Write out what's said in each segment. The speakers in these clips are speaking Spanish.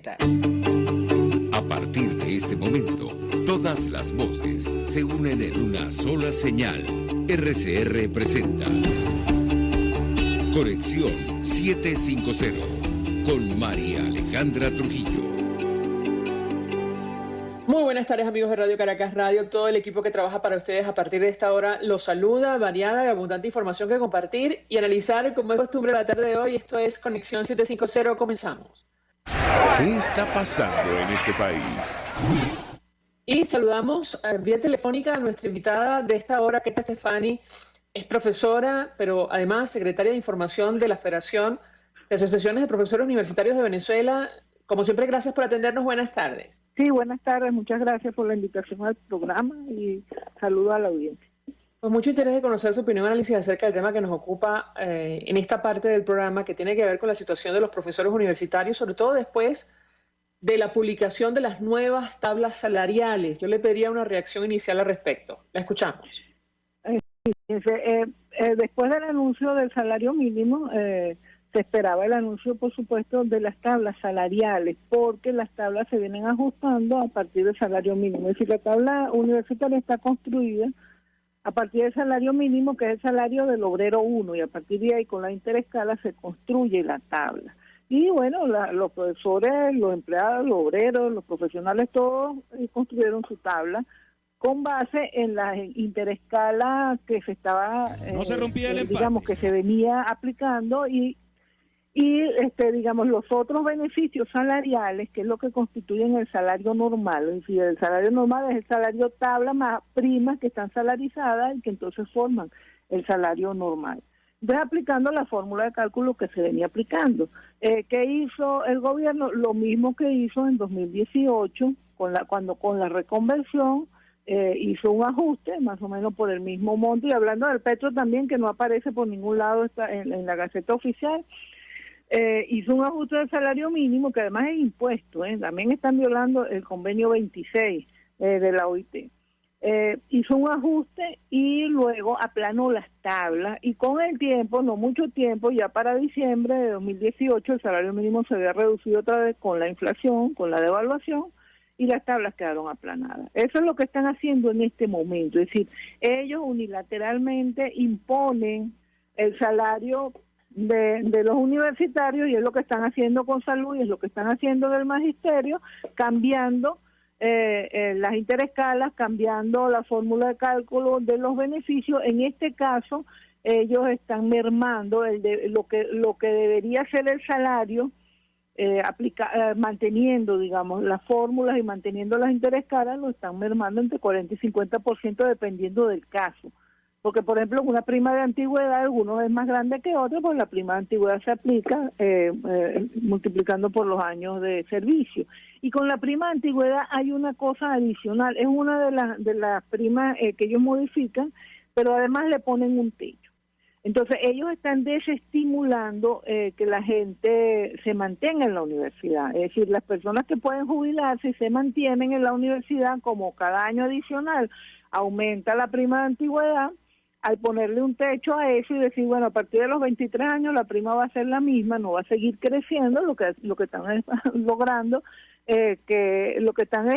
presenta. A partir de este momento, todas las voces se unen en una sola señal. RCR presenta Conexión 750 con María Alejandra Trujillo. Muy buenas tardes, amigos de Radio Caracas Radio. Todo el equipo que trabaja para ustedes a partir de esta hora los saluda. Variada y abundante información que compartir y analizar, como es costumbre la tarde de hoy. Esto es Conexión 750. Comenzamos. ¿Qué está pasando en este país? Y saludamos vía telefónica a nuestra invitada de esta hora, Keta Stefani. Es profesora, pero además secretaria de Información de la Federación de Asociaciones de Profesores Universitarios de Venezuela. Como siempre, gracias por atendernos. Buenas tardes. Sí, buenas tardes. Muchas gracias por la invitación al programa y saludo a la audiencia. Con mucho interés de conocer su opinión y análisis acerca del tema que nos ocupa en esta parte del programa, que tiene que ver con la situación de los profesores universitarios, sobre todo después de la publicación de las nuevas tablas salariales. Yo le pediría una reacción inicial al respecto. La escuchamos. Después del anuncio del salario mínimo, se esperaba el anuncio, por supuesto, de las tablas salariales, porque las tablas se vienen ajustando a partir del salario mínimo. Es decir, la tabla universitaria está construida a partir del salario mínimo, que es el salario del obrero 1, y a partir de ahí, con la interescala, se construye la tabla. Y bueno, los profesores, los empleados, los obreros, los profesionales, todos construyeron su tabla con base en la interescala que se estaba, no se rompía el empate, digamos, que se venía aplicando y digamos, los otros beneficios salariales, que es lo que constituyen el salario normal. Es decir, el salario normal es el salario tabla más primas que están salarizadas y que entonces forman el salario normal. Entonces, aplicando la fórmula de cálculo que se venía aplicando. ¿Qué hizo el gobierno? Lo mismo que hizo en 2018, cuando con la reconversión hizo un ajuste, más o menos por el mismo monto, y hablando del petro también, que no aparece por ningún lado en la Gaceta Oficial, hizo un ajuste del salario mínimo, que además es impuesto, también están violando el convenio 26 de la OIT. Hizo un ajuste y luego aplanó las tablas, y con el tiempo, no mucho tiempo, ya para diciembre de 2018 el salario mínimo se había reducido otra vez con la inflación, con la devaluación, y las tablas quedaron aplanadas. Eso es lo que están haciendo en este momento, es decir, ellos unilateralmente imponen el salario de los universitarios, y es lo que están haciendo con salud y es lo que están haciendo del magisterio, cambiando las interescalas, cambiando la fórmula de cálculo de los beneficios. En este caso, ellos están mermando lo que debería ser el salario, manteniendo, digamos, las fórmulas y manteniendo las interescalas, lo están mermando entre 40 y 50% dependiendo del caso. Porque, por ejemplo, una prima de antigüedad, algunos es más grande que otros, pues la prima de antigüedad se aplica multiplicando por los años de servicio. Y con la prima de antigüedad hay una cosa adicional, es una de las primas que ellos modifican, pero además le ponen un techo. Entonces, ellos están desestimulando que la gente se mantenga en la universidad. Es decir, las personas que pueden jubilarse y se mantienen en la universidad, como cada año adicional aumenta la prima de antigüedad, al ponerle un techo a eso y decir, bueno, a partir de los 23 años la prima va a ser la misma, no va a seguir creciendo, lo que están logrando, que lo que están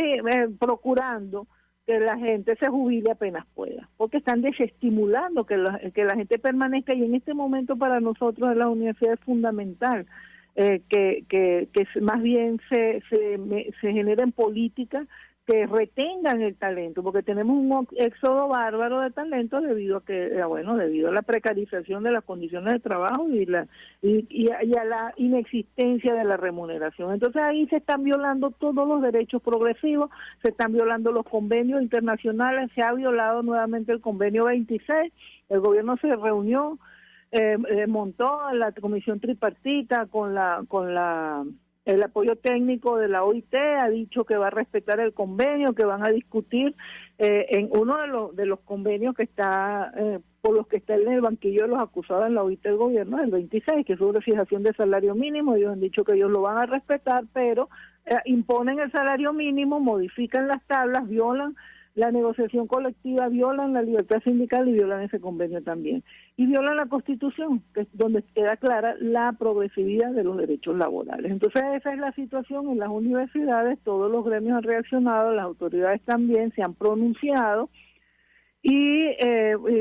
procurando que la gente se jubile apenas pueda, porque están desestimulando que la gente permanezca, y en este momento para nosotros en la universidad es fundamental que más bien se generen políticas que retengan el talento, porque tenemos un éxodo bárbaro de talento debido a la precarización de las condiciones de trabajo y a la inexistencia de la remuneración. Entonces ahí se están violando todos los derechos progresivos, se están violando los convenios internacionales, se ha violado nuevamente el convenio 26, el gobierno se reunió, montó la comisión tripartita con el apoyo técnico de la OIT, ha dicho que va a respetar el convenio, que van a discutir en uno de los convenios que está por los que está en el banquillo de los acusados en la OIT del gobierno, el 26, que es sobre fijación de salario mínimo. Ellos han dicho que ellos lo van a respetar, pero imponen el salario mínimo, modifican las tablas, violan la negociación colectiva, violan la libertad sindical y violan ese convenio también. Y violan la Constitución, que es donde queda clara la progresividad de los derechos laborales. Entonces esa es la situación en las universidades, todos los gremios han reaccionado, las autoridades también se han pronunciado, y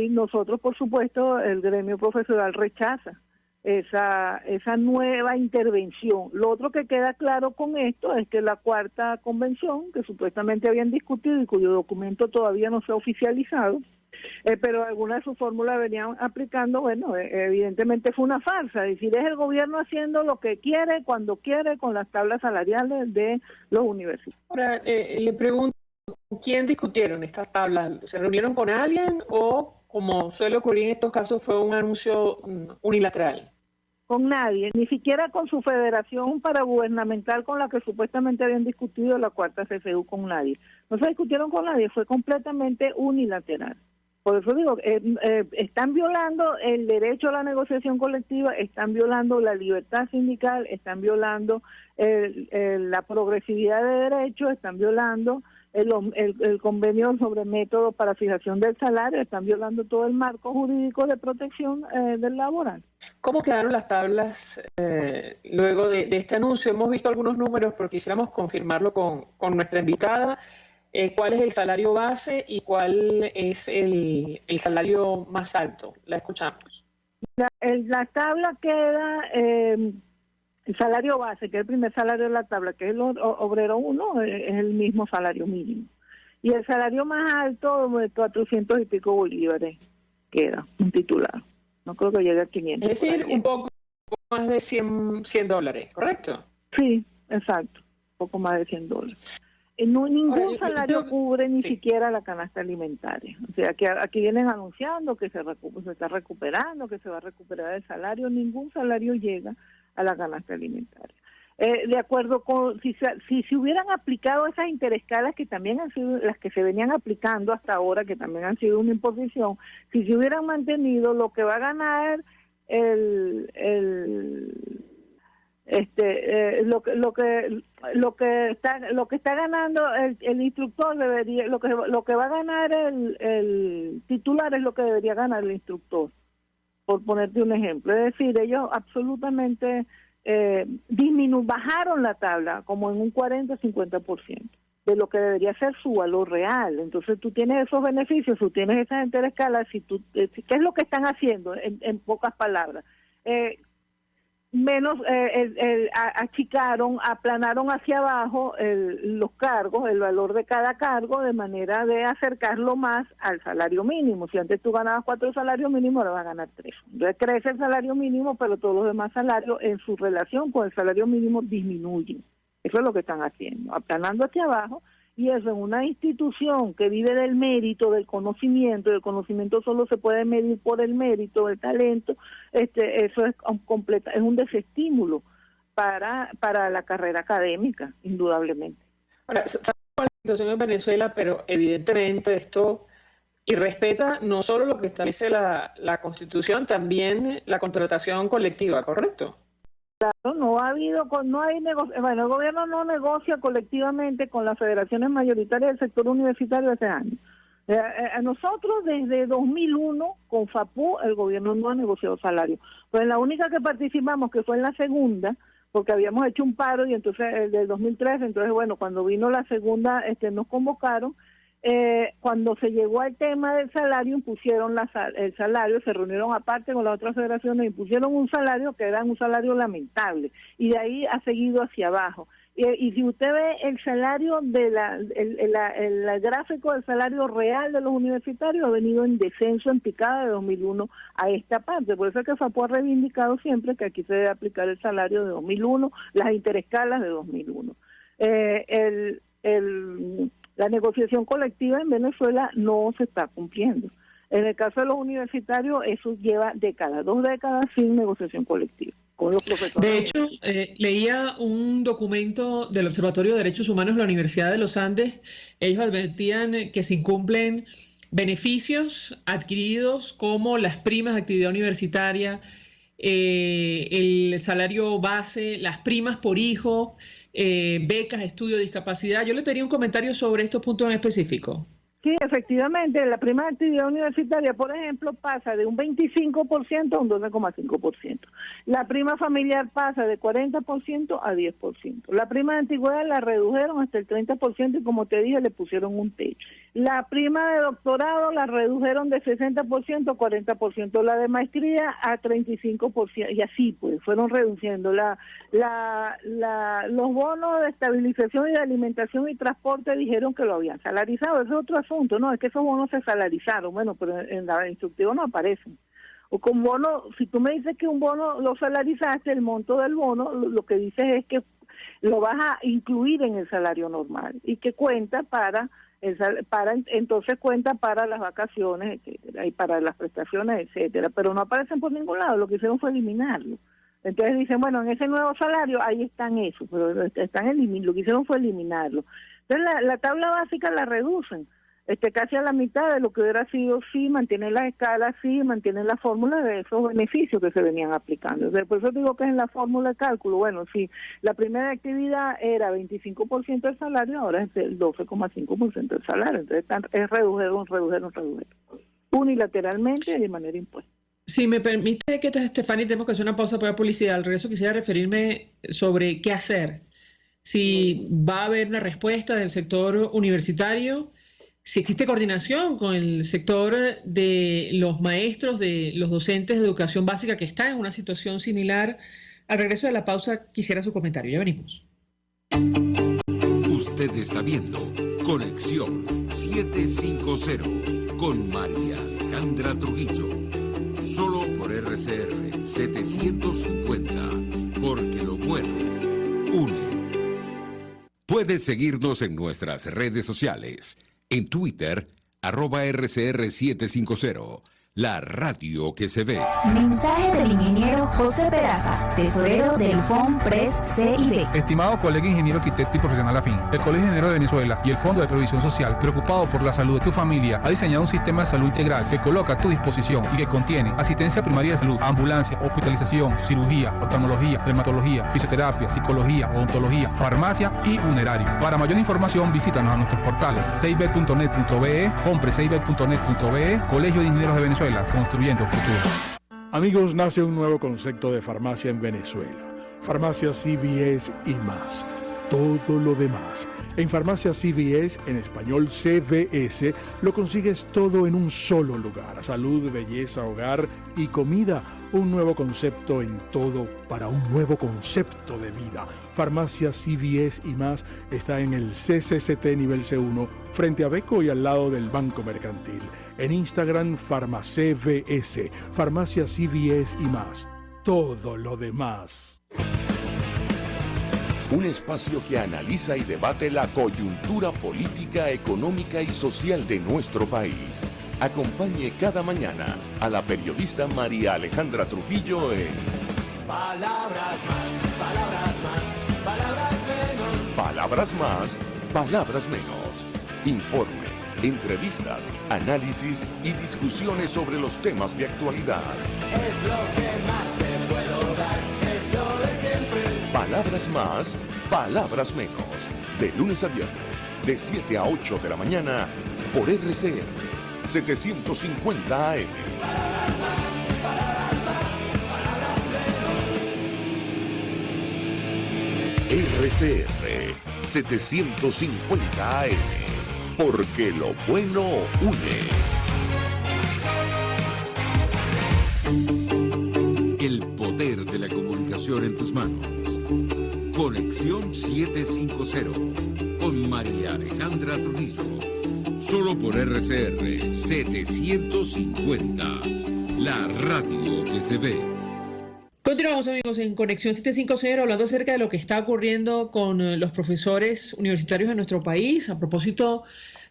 nosotros, por supuesto, el gremio profesional rechaza esa nueva intervención. Lo otro que queda claro con esto es que la cuarta convención, que supuestamente habían discutido y cuyo documento todavía no se ha oficializado, pero algunas de sus fórmulas venían aplicando, bueno, evidentemente fue una farsa, es decir, es el gobierno haciendo lo que quiere, cuando quiere, con las tablas salariales de los universitarios. Ahora, le pregunto, ¿quién discutieron estas tablas? ¿Se reunieron con alguien o, como suele ocurrir en estos casos, fue un anuncio unilateral? Con nadie, ni siquiera con su federación paragubernamental con la que supuestamente habían discutido la cuarta CFU, con nadie. No se discutieron con nadie, fue completamente unilateral. Por eso digo, están violando el derecho a la negociación colectiva, están violando la libertad sindical, están violando la progresividad de derechos, están violando el convenio sobre métodos para fijación del salario, están violando todo el marco jurídico de protección del laboral. ¿Cómo quedaron las tablas luego de este anuncio? Hemos visto algunos números, pero quisiéramos confirmarlo con nuestra invitada. ¿Cuál es el salario base y cuál es el salario más alto? La escuchamos. La tabla queda... el salario base, que es el primer salario de la tabla, que es el obrero 1, es el mismo salario mínimo. Y el salario más alto, 400 y pico bolívares, queda un titular. No creo que llegue a 500. Es decir, un poco más de $100, ¿correcto? Sí, exacto, un poco más de $100. Ningún salario cubre ni siquiera la canasta alimentaria. O sea, que aquí vienen anunciando que se está recuperando, que se va a recuperar el salario. Ningún salario llega a la canasta alimentaria. De acuerdo con, si se hubieran aplicado esas interescalas que también han sido las que se venían aplicando hasta ahora, que también han sido una imposición, si se hubieran mantenido, lo que va a ganar lo que está ganando el instructor debería, lo que va a ganar el titular es lo que debería ganar el instructor, por ponerte un ejemplo. Es decir, ellos absolutamente bajaron la tabla como en un 40-50% de lo que debería ser su valor real. Entonces tú tienes esos beneficios, tú tienes esas interescalas, ¿qué es lo que están haciendo en pocas palabras? Achicaron, aplanaron hacia abajo los cargos, el valor de cada cargo, de manera de acercarlo más al salario mínimo. Si antes tú ganabas 4 salarios mínimos, ahora vas a ganar 3. Entonces crece el salario mínimo, pero todos los demás salarios en su relación con el salario mínimo disminuyen. Eso es lo que están haciendo, aplanando hacia abajo. Y eso en una institución que vive del mérito, del conocimiento, y el conocimiento solo se puede medir por el mérito, el talento, eso es un desestímulo para la carrera académica, indudablemente. Ahora, sabemos la situación en Venezuela, pero evidentemente esto irrespeta no solo lo que establece la Constitución, también la contratación colectiva, ¿correcto? Claro, bueno, el gobierno no negocia colectivamente con las federaciones mayoritarias del sector universitario hace años. A nosotros desde 2001 con FAPU el gobierno no ha negociado salario. Pues en la única que participamos, que fue en la segunda, porque habíamos hecho un paro y entonces el del 2013, entonces bueno, cuando vino la segunda nos convocaron. Cuando se llegó al tema del salario, impusieron el salario, se reunieron aparte con las otras federaciones, impusieron un salario que era un salario lamentable, y de ahí ha seguido hacia abajo. Y si usted ve el salario el gráfico del salario real de los universitarios, ha venido en descenso, en picada de 2001 a esta parte. Por eso es que FAPU ha reivindicado siempre que aquí se debe aplicar el salario de 2001, las interescalas de 2001. La negociación colectiva en Venezuela no se está cumpliendo. En el caso de los universitarios, eso lleva décadas, 2 décadas sin negociación colectiva con los profesores. De hecho, leía un documento del Observatorio de Derechos Humanos de la Universidad de los Andes. Ellos advertían que se incumplen beneficios adquiridos como las primas de actividad universitaria, el salario base, las primas por hijo, becas, estudio, discapacidad. Yo le pedí un comentario sobre estos puntos en específico. Sí, efectivamente, la prima de actividad universitaria, por ejemplo, pasa de un 25% a un 12,5%. La prima familiar pasa de 40% a 10%. La prima de antigüedad la redujeron hasta el 30% y, como te dije, le pusieron un techo. La prima de doctorado la redujeron de 60% a 40%. La de maestría a 35%. Y así, pues, fueron reduciendo. Los bonos de estabilización y de alimentación y transporte dijeron que lo habían salarizado. Ese es otro asunto. No, es que esos bonos se salarizaron, bueno, pero en la instructiva no aparecen. O con bono, si tú me dices que un bono lo salarizaste, el monto del bono, lo que dices es que lo vas a incluir en el salario normal y que cuenta entonces cuenta para las vacaciones, etcétera, y para las prestaciones, etcétera, pero no aparecen por ningún lado. Lo que hicieron fue eliminarlo. Entonces dicen, bueno, en ese nuevo salario ahí están eso, pero lo que hicieron fue eliminarlo. Entonces la tabla básica la reducen. Casi a la mitad de lo que hubiera sido si mantienen las escalas, si mantienen la fórmula de esos beneficios que se venían aplicando. Por eso digo que es en la fórmula de cálculo. Bueno, si la primera actividad era 25% del salario, ahora es el 12,5% del salario. Entonces redujeron unilateralmente y de manera impuesta. Si me permite, que Estefany, tenemos que hacer una pausa para publicidad. Al regreso quisiera referirme sobre qué hacer. Si va a haber una respuesta del sector universitario, si existe coordinación con el sector de los maestros, de los docentes de educación básica que están en una situación similar. Al regreso de la pausa quisiera su comentario. Ya venimos. Usted está viendo Conexión 750 con María Alejandra Trujillo. Solo por RCR 750, porque lo bueno une. Puedes seguirnos en nuestras redes sociales. En Twitter, @RCR750, la radio que se ve. Mensaje del ingeniero José Peraza, tesorero del FONPRES CIB. Estimado colega ingeniero arquitecto y profesional afín, el Colegio de Ingenieros de Venezuela y el Fondo de Previsión Social, preocupado por la salud de tu familia, ha diseñado un sistema de salud integral que coloca a tu disposición y que contiene asistencia primaria de salud, ambulancia, hospitalización, cirugía, oftalmología, dermatología, fisioterapia, psicología, odontología, farmacia y funerario. Para mayor información, visítanos a nuestros portales cib.net.be, fonprescib.net.be, Colegio de Ingenieros de Venezuela, construyendo futuro. Amigos, nace un nuevo concepto de farmacia en Venezuela. Farmacia CVS y más. Todo lo demás. En Farmacia CVS, en español CVS, lo consigues todo en un solo lugar. Salud, belleza, hogar y comida. Un nuevo concepto en todo para un nuevo concepto de vida. Farmacia CVS y más está en el CCCT nivel C1, frente a Beco y al lado del Banco Mercantil. En Instagram, FarmaCVS, Farmacia CVS y más. Todo lo demás. Un espacio que analiza y debate la coyuntura política, económica y social de nuestro país. Acompañe cada mañana a la periodista María Alejandra Trujillo en Palabras más, palabras más, palabras menos. Palabras más, palabras menos. Informes, entrevistas, análisis y discusiones sobre los temas de actualidad. Es lo que más te puedo dar, es lo de siempre. Palabras más, palabras menos. De lunes a viernes, de 7 a 8 de la mañana, por RCR 750 AM. Palabras más, palabras más, palabras menos. RCR 750 AM. Porque lo bueno une. El poder de la comunicación en tus manos. Conexión 750 con María Alejandra Trujillo. Solo por RCR 750, la radio que se ve. Continuamos, amigos, en Conexión 750, hablando acerca de lo que está ocurriendo con los profesores universitarios en nuestro país a propósito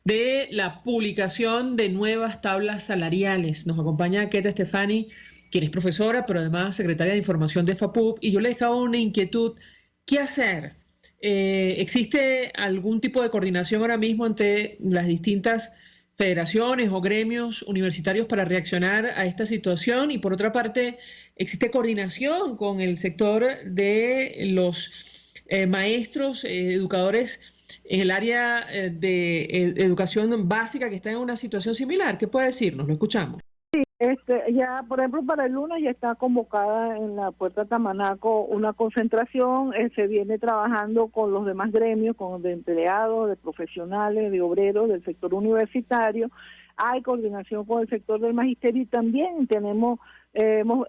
de la publicación de nuevas tablas salariales. Nos acompaña Keta Estefany, quien es profesora, pero además secretaria de Información de FAPUB, y yo le dejaba una inquietud. ¿Qué hacer? ¿Existe algún tipo de coordinación ahora mismo entre las distintas federaciones o gremios universitarios para reaccionar a esta situación? Y por otra parte, ¿existe coordinación con el sector de los maestros, educadores en el área de educación básica que está en una situación similar. ¿Qué puede decirnos? Lo escuchamos. Ya, por ejemplo, para el lunes ya está convocada en la Puerta Tamanaco una concentración. Se viene trabajando con los demás gremios, con de empleados, de profesionales, de obreros del sector universitario. Hay coordinación con el sector del magisterio y también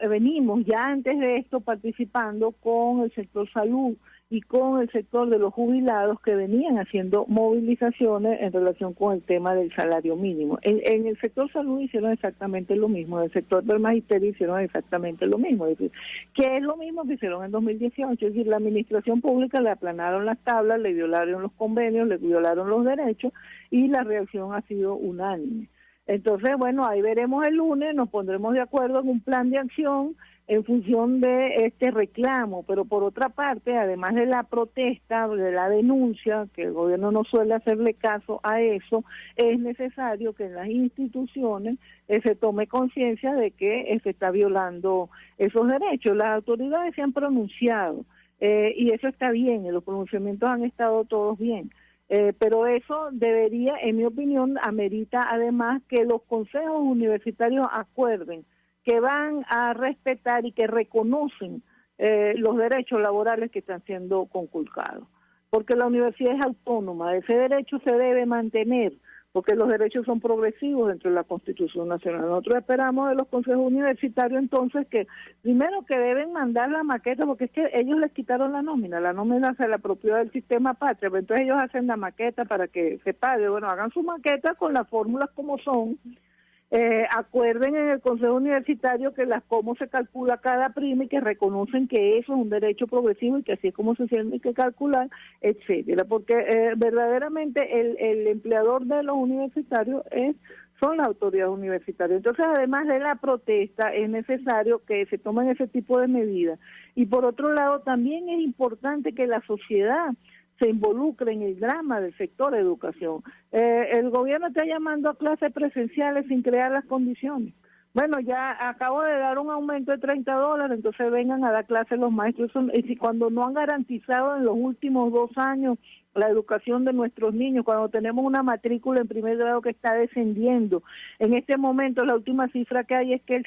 venimos ya antes de esto participando con el sector salud y con el sector de los jubilados que venían haciendo movilizaciones en relación con el tema del salario mínimo. En el sector salud hicieron exactamente lo mismo, en el sector del magisterio hicieron exactamente lo mismo, es decir, que es lo mismo que hicieron en 2018, es decir, la administración pública le aplanaron las tablas, le violaron los convenios, le violaron los derechos y la reacción ha sido unánime. Entonces, bueno, ahí veremos el lunes, nos pondremos de acuerdo en un plan de acción en función de este reclamo, pero por otra parte, además de la protesta, de la denuncia, que el gobierno no suele hacerle caso a eso, es necesario que en las instituciones se tome conciencia de que se está violando esos derechos. Las autoridades se han pronunciado y eso está bien, y los pronunciamientos han estado todos bien. Pero eso debería, en mi opinión, amerita además que los consejos universitarios acuerden que van a respetar y que reconocen los derechos laborales que están siendo conculcados. Porque la universidad es autónoma, ese derecho se debe mantener, porque los derechos son progresivos dentro de la Constitución Nacional. Nosotros esperamos de los consejos universitarios entonces que, primero, que deben mandar la maqueta, porque es que ellos les quitaron la nómina se la apropió del sistema patria, pero entonces ellos hacen la maqueta para que se pague. Bueno, hagan su maqueta con las fórmulas como son, acuerden en el Consejo Universitario que cómo se calcula cada prima y que reconocen que eso es un derecho progresivo y que así es como se tiene que calcular, etcétera, porque verdaderamente el empleador de los universitarios son las autoridades universitarias. Entonces, además de la protesta, es necesario que se tomen ese tipo de medidas. Y por otro lado, también es importante que la sociedad se involucre en el drama del sector de educación. El gobierno está llamando a clases presenciales sin crear las condiciones. Bueno, ya acabo de dar un aumento de $30, entonces vengan a dar clases los maestros. Y cuando no han garantizado en los últimos 2 años la educación de nuestros niños, cuando tenemos una matrícula en primer grado que está descendiendo. En este momento la última cifra que hay es que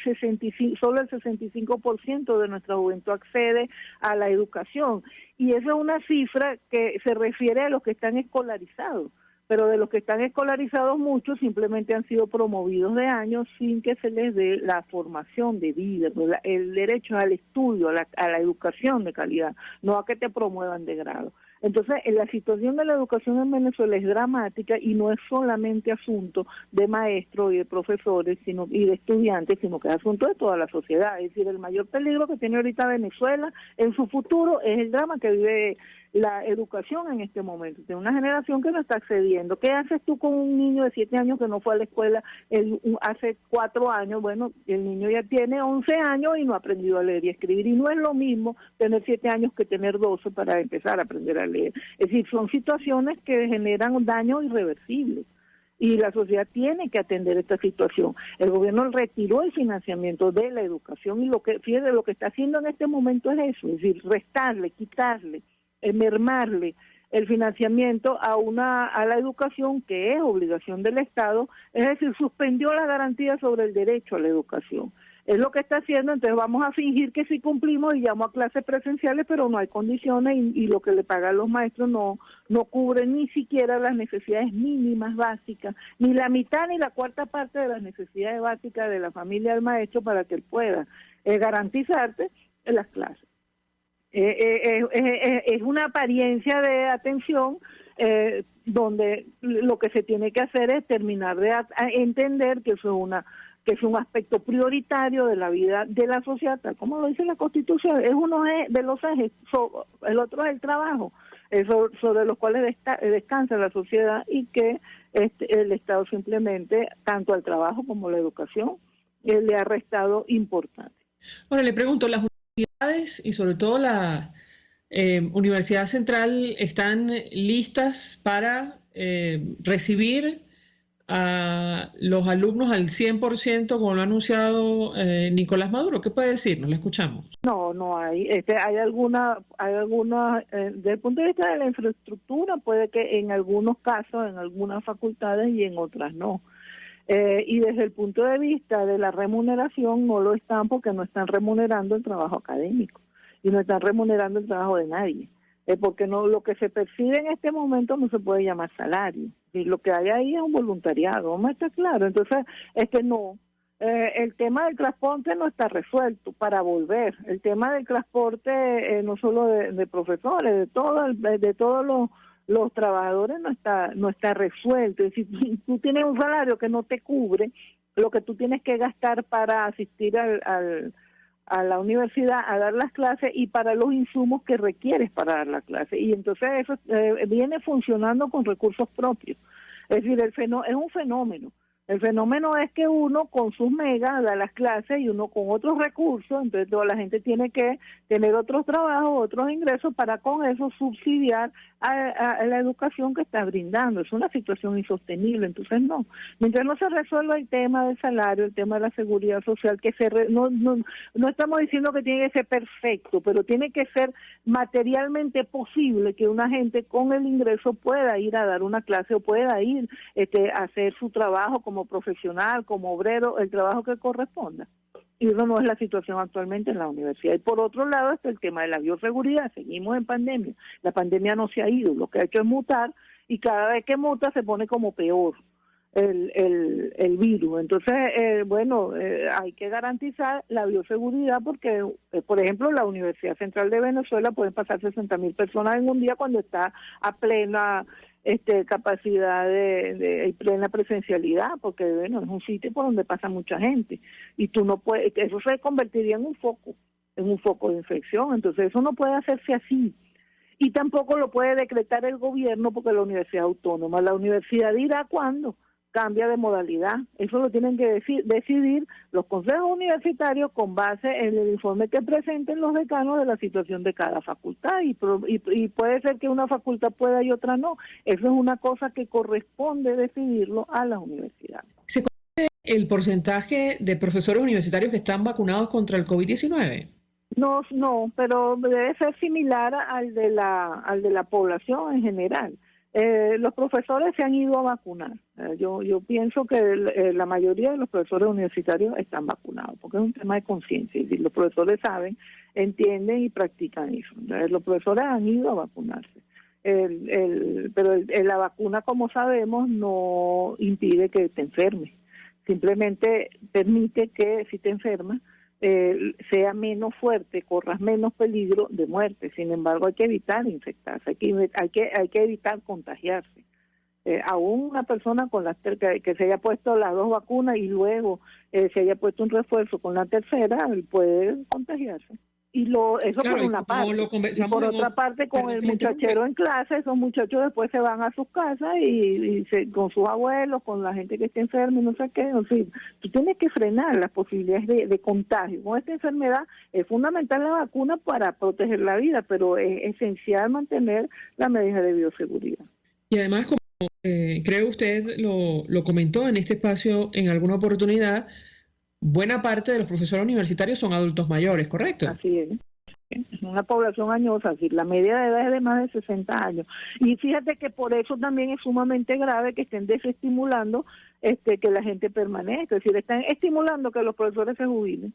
solo el 65% de nuestra juventud accede a la educación. Y esa es una cifra que se refiere a los que están escolarizados. Pero de los que están escolarizados, muchos simplemente han sido promovidos de años sin que se les dé la formación de vida, el derecho al estudio, a la educación de calidad, no a que te promuevan de grado. Entonces, la situación de la educación en Venezuela es dramática y no es solamente asunto de maestros y de profesores y de estudiantes, sino que es asunto de toda la sociedad. Es decir, el mayor peligro que tiene ahorita Venezuela en su futuro es el drama que vive la educación en este momento. Tiene una generación que no está accediendo. ¿Qué haces tú con un niño de 7 años que no fue a la escuela hace 4 años? Bueno, el niño ya tiene 11 años y no ha aprendido a leer y escribir. Y no es lo mismo tener 7 años que tener 12 para empezar a aprender a leer. Es decir, son situaciones que generan daño irreversible. Y la sociedad tiene que atender esta situación. El gobierno retiró el financiamiento de la educación y lo que está haciendo en este momento es eso, es decir, restarle, quitarle, mermarle el financiamiento a la educación, que es obligación del Estado, es decir, suspendió la garantía sobre el derecho a la educación. Es lo que está haciendo, entonces vamos a fingir que sí cumplimos y llamo a clases presenciales, pero no hay condiciones y lo que le pagan los maestros no cubre ni siquiera las necesidades mínimas básicas, ni la mitad ni la cuarta parte de las necesidades básicas de la familia del maestro para que él pueda garantizarte en las clases. Es una apariencia de atención donde lo que se tiene que hacer es terminar de entender que eso es un aspecto prioritario de la vida de la sociedad, tal como lo dice la Constitución. Es uno de los ejes, el otro es el trabajo, sobre los cuales descansa la sociedad y que el Estado simplemente, tanto al trabajo como a la educación, le ha restado importancia. Bueno, le pregunto, las universidades y sobre todo la Universidad Central están listas para recibir a los alumnos al 100%, como lo ha anunciado Nicolás Maduro? ¿Qué puede decirnos? Le escuchamos. No hay. Hay alguna, desde el punto de vista de la infraestructura, puede que en algunos casos, en algunas facultades y en otras no. Y desde el punto de vista de la remuneración, no lo están porque no están remunerando el trabajo académico y no están remunerando el trabajo de nadie. Porque no, lo que se percibe en este momento no se puede llamar salario. Y lo que hay ahí es un voluntariado, ¿no está claro? Entonces, no. El tema del transporte no está resuelto para volver. El tema del transporte, no solo de profesores, de todos los trabajadores no está resuelto. Es decir, tú tienes un salario que no te cubre lo que tú tienes que gastar para asistir a la universidad a dar las clases y para los insumos que requieres para dar la clase. Y entonces eso viene funcionando con recursos propios. Es decir, es un fenómeno. El fenómeno es que uno con sus megas da las clases y uno con otros recursos, entonces toda la gente tiene que tener otros trabajos, otros ingresos para con eso subsidiar a la educación que está brindando. Es una situación insostenible, entonces no. Mientras no se resuelva el tema del salario, el tema de la seguridad social, no estamos diciendo que tiene que ser perfecto, pero tiene que ser materialmente posible que una gente con el ingreso pueda ir a dar una clase o pueda ir a hacer su trabajo como profesional, como obrero, el trabajo que corresponda. Y eso no es la situación actualmente en la universidad. Y por otro lado está el tema de la bioseguridad. Seguimos en pandemia. La pandemia no se ha ido. Lo que ha hecho es mutar y cada vez que muta se pone como peor el virus. Entonces, hay que garantizar la bioseguridad porque, por ejemplo, la Universidad Central de Venezuela pueden pasar 60.000 personas en un día cuando está a plena capacidad de plena presencialidad, porque es un sitio por donde pasa mucha gente y tú no puedes, eso se convertiría en un foco de infección. Entonces eso no puede hacerse así y tampoco lo puede decretar el gobierno porque la universidad es autónoma. La universidad dirá cuándo cambia de modalidad. Eso lo tienen que decidir los consejos universitarios con base en el informe que presenten los decanos de la situación de cada facultad y puede ser que una facultad pueda y otra no. Eso es una cosa que corresponde decidirlo a las universidades. ¿Se conoce el porcentaje de profesores universitarios que están vacunados contra el COVID-19? No, pero debe ser similar al de la población en general. Los profesores se han ido a vacunar. Yo pienso que la mayoría de los profesores universitarios están vacunados, porque es un tema de conciencia. Y los profesores saben, entienden y practican eso. Los profesores han ido a vacunarse. Pero la vacuna, como sabemos, no impide que te enfermes. Simplemente permite que si te enfermas, sea menos fuerte, corras menos peligro de muerte. Sin embargo, hay que evitar infectarse, hay que evitar contagiarse. Aún una persona con que se haya puesto las 2 vacunas y luego se haya puesto un refuerzo con la tercera, puede contagiarse. Y eso claro, por una parte. Y por otra parte, con el muchachero en clase, esos muchachos después se van a sus casas con sus abuelos, con la gente que esté enferma y no sé qué. En fin, tú tienes que frenar las posibilidades de contagio. Con esta enfermedad es fundamental la vacuna para proteger la vida, pero es esencial mantener la medida de bioseguridad. Y además, como creo usted lo comentó en este espacio en alguna oportunidad, buena parte de los profesores universitarios son adultos mayores, ¿correcto? Así es. Es una población añosa, así, la media de edad es de más de 60 años. Y fíjate que por eso también es sumamente grave que estén desestimulando que la gente permanezca. Es decir, están estimulando que los profesores se jubilen,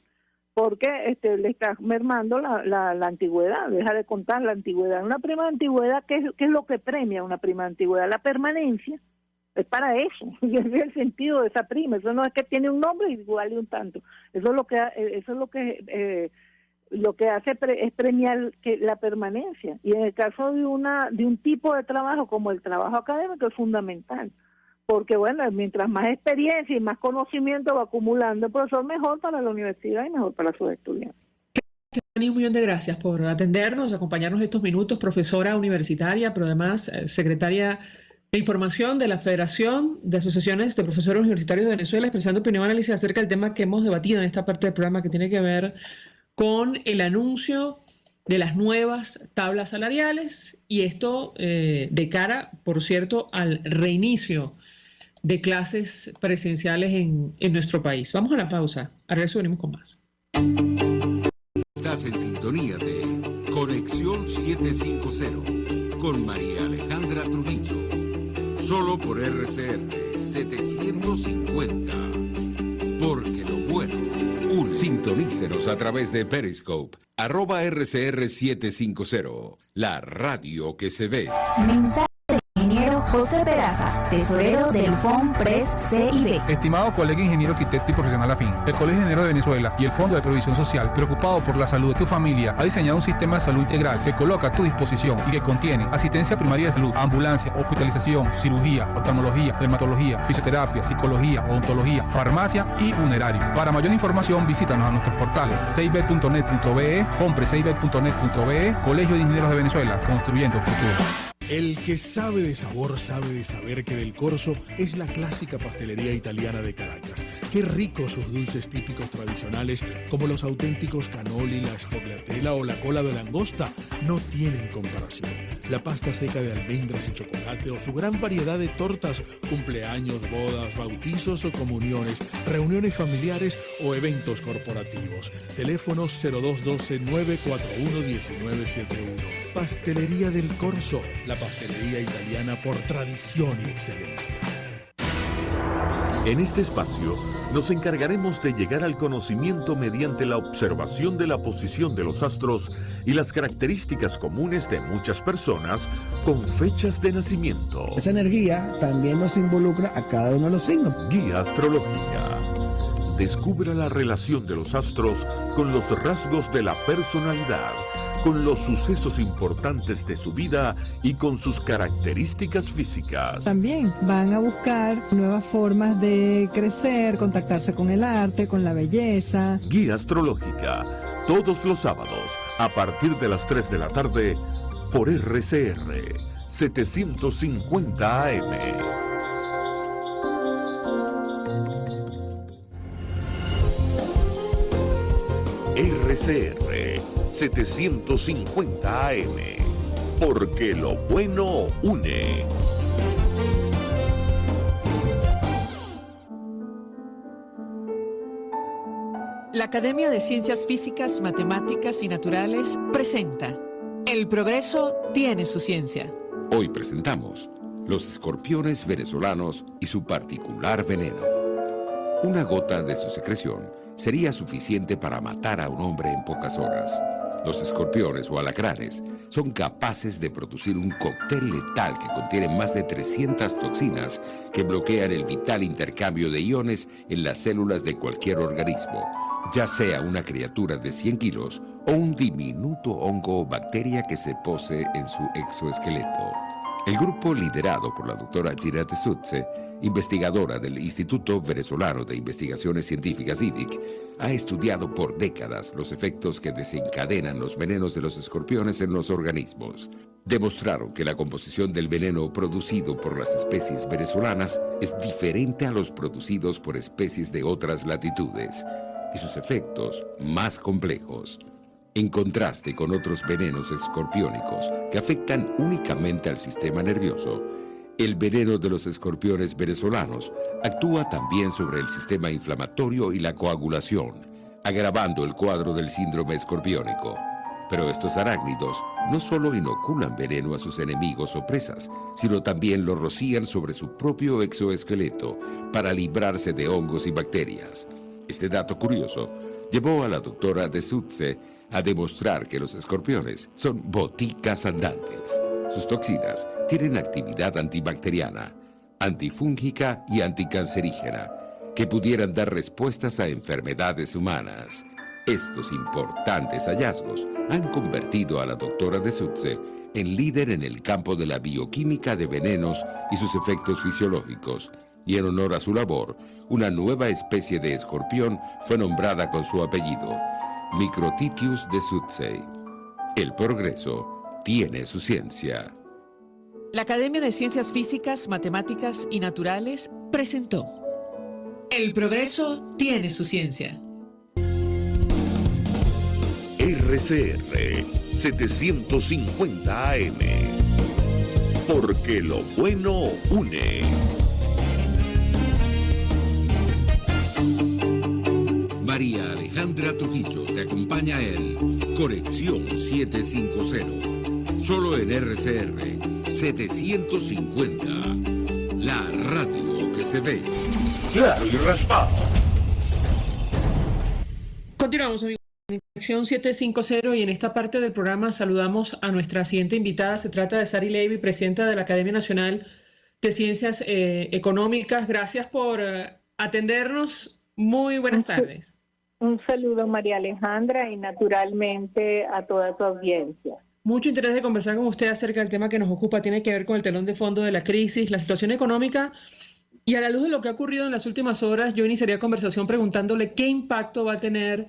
porque le está mermando la antigüedad, deja de contar la antigüedad. Una prima de antigüedad, ¿qué es lo que premia una prima de antigüedad? La permanencia. Es para eso, ese es el sentido de esa prima. Eso no es que tiene un nombre y vale un tanto. Eso es lo que hace es premiar la permanencia. Y en el caso de un tipo de trabajo como el trabajo académico es fundamental, porque mientras más experiencia y más conocimiento va acumulando el profesor, mejor para la universidad y mejor para sus estudiantes. Un millón de gracias por atendernos, acompañarnos estos minutos, profesora universitaria, pero además secretaria de Información de la Federación de Asociaciones de Profesores Universitarios de Venezuela, expresando opinión y análisis acerca del tema que hemos debatido en esta parte del programa, que tiene que ver con el anuncio de las nuevas tablas salariales y esto de cara, por cierto, al reinicio de clases presenciales en nuestro país. Vamos a la pausa. A regreso venimos con más. Estás en sintonía de Conexión 750 con María Alejandra Trujillo. Solo por RCR 750. Porque lo bueno une. Sintonícenos a través de Periscope, @RCR750. La radio que se ve. Mensaje del ingeniero José Peraza, tesorero del FONPRES CIB. Estimado colega ingeniero arquitecto y profesional afín, el Colegio de Ingenieros de Venezuela y el Fondo de Previsión Social, preocupado por la salud de tu familia, ha diseñado un sistema de salud integral que coloca a tu disposición y que contiene asistencia primaria de salud, ambulancia, hospitalización, cirugía, oftalmología, dermatología, fisioterapia, psicología, odontología, farmacia y funerario. Para mayor información, visítanos a nuestros portales cib.net.be, fonprescib.net.be, Colegio de Ingenieros de Venezuela, construyendo futuro. El que sabe de sabor sabe de saber que Del Corso es la clásica pastelería italiana de Caracas. Qué ricos sus dulces típicos tradicionales, como los auténticos cannoli, la sfogliatella o la cola de langosta, no tienen comparación. La pasta seca de almendras y chocolate o su gran variedad de tortas, cumpleaños, bodas, bautizos o comuniones, reuniones familiares o eventos corporativos. Teléfonos 0212-941-1971. Pastelería Del Corso, la pastelería italiana por tradición y excelencia. En este espacio nos encargaremos de llegar al conocimiento mediante la observación de la posición de los astros y las características comunes de muchas personas con fechas de nacimiento. Esa energía también nos involucra a cada uno de los signos. Guía astrológica. Descubra la relación de los astros con los rasgos de la personalidad, con los sucesos importantes de su vida y con sus características físicas. También van a buscar nuevas formas de crecer, contactarse con el arte, con la belleza. Guía astrológica, todos los sábados, a partir de las 3 de la tarde, por RCR 750 AM. RCR 750 AM, porque lo bueno une. La Academia de Ciencias Físicas, Matemáticas y Naturales presenta El progreso tiene su ciencia. Hoy presentamos los escorpiones venezolanos y su particular veneno. Una gota de su secreción sería suficiente para matar a un hombre en pocas horas. Los escorpiones o alacranes son capaces de producir un cóctel letal que contiene más de 300 toxinas que bloquean el vital intercambio de iones en las células de cualquier organismo, ya sea una criatura de 100 kilos o un diminuto hongo o bacteria que se pose en su exoesqueleto. El grupo liderado por la doctora Gira Tesutse, investigadora del Instituto Venezolano de Investigaciones Científicas IVIC, ha estudiado por décadas los efectos que desencadenan los venenos de los escorpiones en los organismos. Demostraron que la composición del veneno producido por las especies venezolanas es diferente a los producidos por especies de otras latitudes y sus efectos más complejos. En contraste con otros venenos escorpiónicos que afectan únicamente al sistema nervioso, el veneno de los escorpiones venezolanos actúa también sobre el sistema inflamatorio y la coagulación, agravando el cuadro del síndrome escorpiónico. Pero estos arácnidos no solo inoculan veneno a sus enemigos o presas, sino también lo rocían sobre su propio exoesqueleto para librarse de hongos y bacterias. Este dato curioso llevó a la doctora Tesutse a demostrar que los escorpiones son boticas andantes. Sus toxinas tienen actividad antibacteriana, antifúngica y anticancerígena, que pudieran dar respuestas a enfermedades humanas. Estos importantes hallazgos han convertido a la doctora Tesutse en líder en el campo de la bioquímica de venenos y sus efectos fisiológicos, y en honor a su labor, una nueva especie de escorpión fue nombrada con su apellido, Microtitius tesutse. El progreso tiene su ciencia. La Academia de Ciencias Físicas, Matemáticas y Naturales presentó El progreso tiene su ciencia. RCR 750 AM, porque lo bueno une. Alejandra Trujillo te acompaña en Conexión 750. Solo en RCR 750. La radio que se ve. Claro y raspado. Continuamos, amigos. Conexión 750 y en esta parte del programa saludamos a nuestra siguiente invitada. Se trata de Sari Levy, presidenta de la Academia Nacional de Ciencias Económicas. Gracias por atendernos. Muy buenas tardes. Un saludo, María Alejandra, y naturalmente a toda tu audiencia. Mucho interés de conversar con usted acerca del tema que nos ocupa. Tiene que ver con el telón de fondo de la crisis, la situación económica. Y a la luz de lo que ha ocurrido en las últimas horas, yo iniciaría conversación preguntándole qué impacto va a tener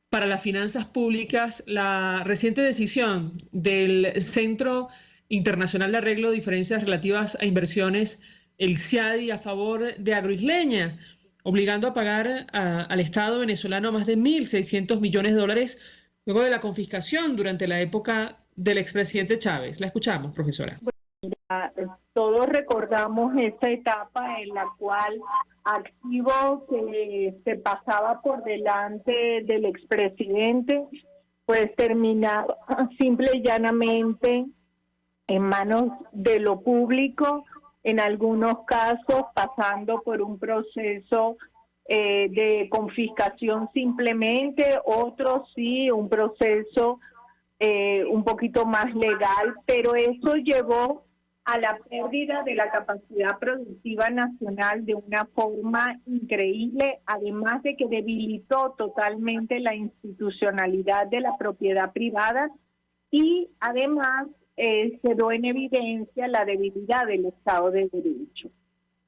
para las finanzas públicas la reciente decisión del Centro Internacional de Arreglo de Diferencias Relativas a Inversiones, el CIADI, a favor de Agroisleña, obligando a pagar al Estado venezolano más de 1.600 millones de dólares luego de la confiscación durante la época del expresidente Chávez. La escuchamos, profesora. Todos recordamos esta etapa en la cual activo que se pasaba por delante del expresidente, pues terminaba simple y llanamente en manos de lo público, en algunos casos pasando por un proceso de confiscación simplemente, otros sí, un proceso un poquito más legal, pero eso llevó a la pérdida de la capacidad productiva nacional de una forma increíble, además de que debilitó totalmente la institucionalidad de la propiedad privada y además quedó en evidencia la debilidad del Estado de Derecho.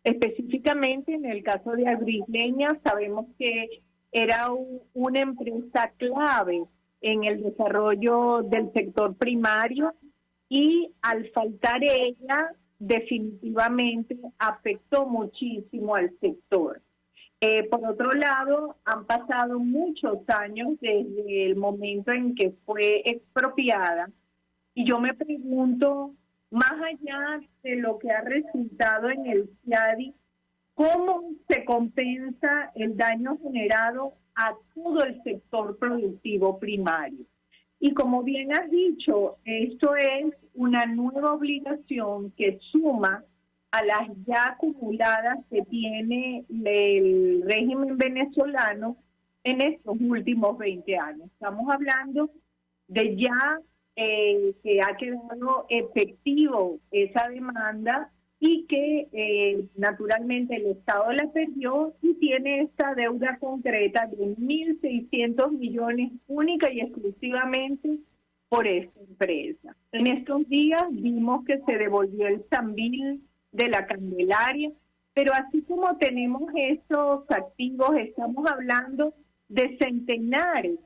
Específicamente en el caso de Agroisleña sabemos que era una empresa clave en el desarrollo del sector primario y al faltar ella definitivamente afectó muchísimo al sector. Por otro lado, han pasado muchos años desde el momento en que fue expropiada y yo me pregunto, más allá de lo que ha resultado en el CIADI, ¿cómo se compensa el daño generado a todo el sector productivo primario? Y como bien has dicho, esto es una nueva obligación que suma a las ya acumuladas que tiene el régimen venezolano en estos últimos 20 años. Estamos hablando de ya que ha quedado efectivo esa demanda y que naturalmente el Estado la perdió y tiene esta deuda concreta de 1.600 millones única y exclusivamente por esta empresa. En estos días vimos que se devolvió el Sambil de la Candelaria, pero así como tenemos estos activos, estamos hablando de centenares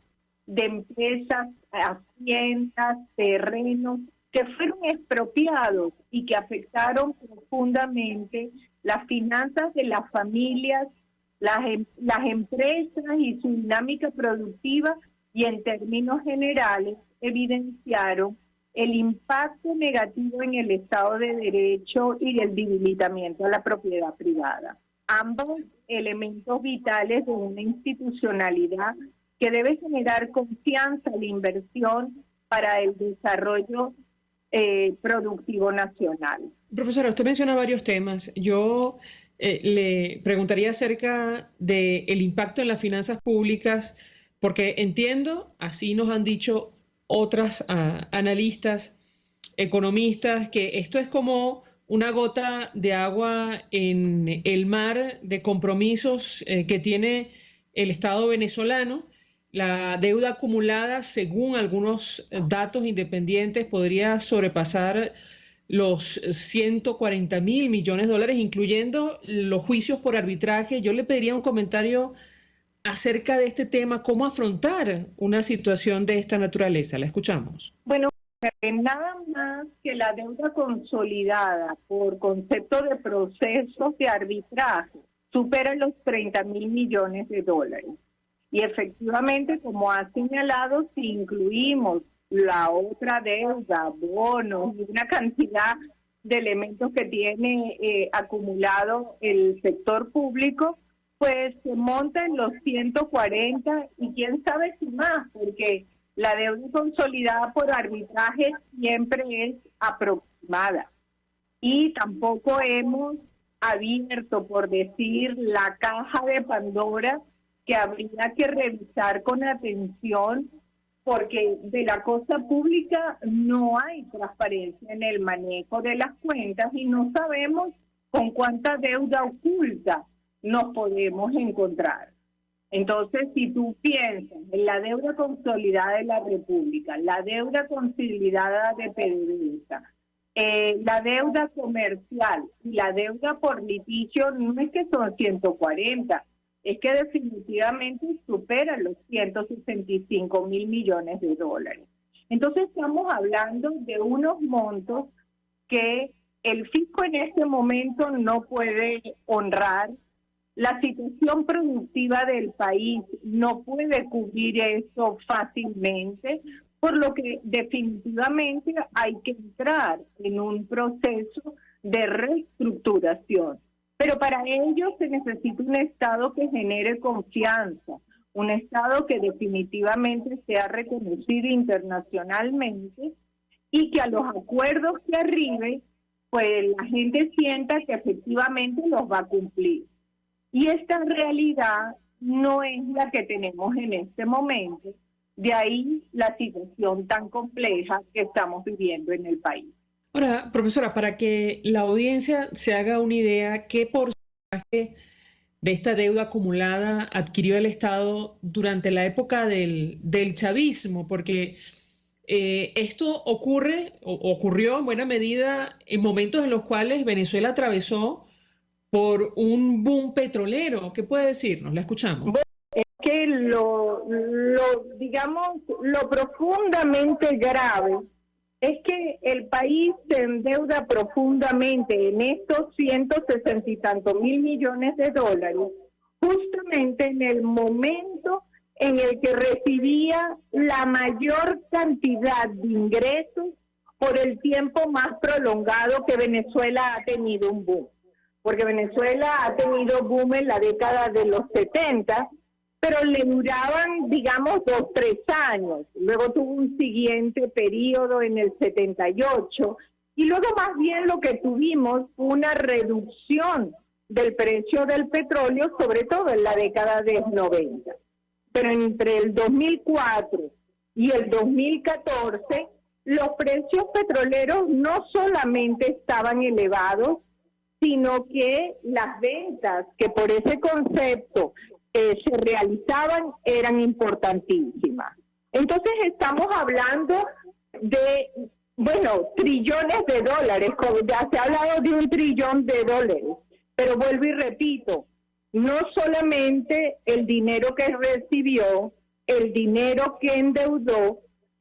de empresas, haciendas, terrenos que fueron expropiados y que afectaron profundamente las finanzas de las familias, las empresas y su dinámica productiva, y en términos generales evidenciaron el impacto negativo en el Estado de Derecho y el debilitamiento de la propiedad privada. Ambos elementos vitales de una institucionalidad que debe generar confianza en la inversión para el desarrollo productivo nacional. Profesora, usted menciona varios temas. Yo le preguntaría acerca del impacto en las finanzas públicas, porque entiendo, así nos han dicho otras analistas, economistas, que esto es como una gota de agua en el mar de compromisos que tiene el Estado venezolano. La deuda acumulada, según algunos datos independientes, podría sobrepasar los 140.000 millones de dólares, incluyendo los juicios por arbitraje. Yo le pediría un comentario acerca de este tema, cómo afrontar una situación de esta naturaleza. La escuchamos. Bueno, nada más que la deuda consolidada por concepto de procesos de arbitraje supera los 30.000 millones de dólares. Y efectivamente, como ha señalado, si incluimos la otra deuda, bonos y una cantidad de elementos que tiene acumulado el sector público, pues se monta en los 140 y quién sabe si más, porque la deuda consolidada por arbitraje siempre es aproximada. Y tampoco hemos abierto, por decir, la caja de Pandora, que habría que revisar con atención, porque de la cosa pública no hay transparencia en el manejo de las cuentas y no sabemos con cuánta deuda oculta nos podemos encontrar. Entonces, si tú piensas en la deuda consolidada de la República, la deuda consolidada de PDVSA, la deuda comercial y la deuda por litigio, no es que son 140, es que definitivamente supera los 165 mil millones de dólares. Entonces estamos hablando de unos montos que el fisco en este momento no puede honrar. La situación productiva del país no puede cubrir eso fácilmente, por lo que definitivamente hay que entrar en un proceso de reestructuración. Pero para ello se necesita un Estado que genere confianza, un Estado que definitivamente sea reconocido internacionalmente y que a los acuerdos que arribe, pues la gente sienta que efectivamente los va a cumplir. Y esta realidad no es la que tenemos en este momento, de ahí la situación tan compleja que estamos viviendo en el país. Ahora, profesora, para que la audiencia se haga una idea, ¿qué porcentaje de esta deuda acumulada adquirió el Estado durante la época del chavismo? Porque esto ocurrió en buena medida en momentos en los cuales Venezuela atravesó por un boom petrolero. ¿Qué puede decirnos? La escuchamos. Bueno, es que digamos, lo profundamente grave es que el país se endeuda profundamente en estos 160 y tantos mil millones de dólares, justamente en el momento en el que recibía la mayor cantidad de ingresos por el tiempo más prolongado que Venezuela ha tenido un boom. Porque Venezuela ha tenido boom en la década de los 70, pero le duraban, digamos, 2, 3 años. Luego tuvo un siguiente periodo en el 78, y luego más bien lo que tuvimos fue una reducción del precio del petróleo, sobre todo en la década de los 90. Pero entre el 2004 y el 2014, los precios petroleros no solamente estaban elevados, sino que las ventas que por ese concepto se realizaban eran importantísimas. Entonces estamos hablando de, bueno, trillones de dólares, ya se ha hablado de $1 trillón, pero vuelvo y repito, no solamente el dinero que recibió, el dinero que endeudó,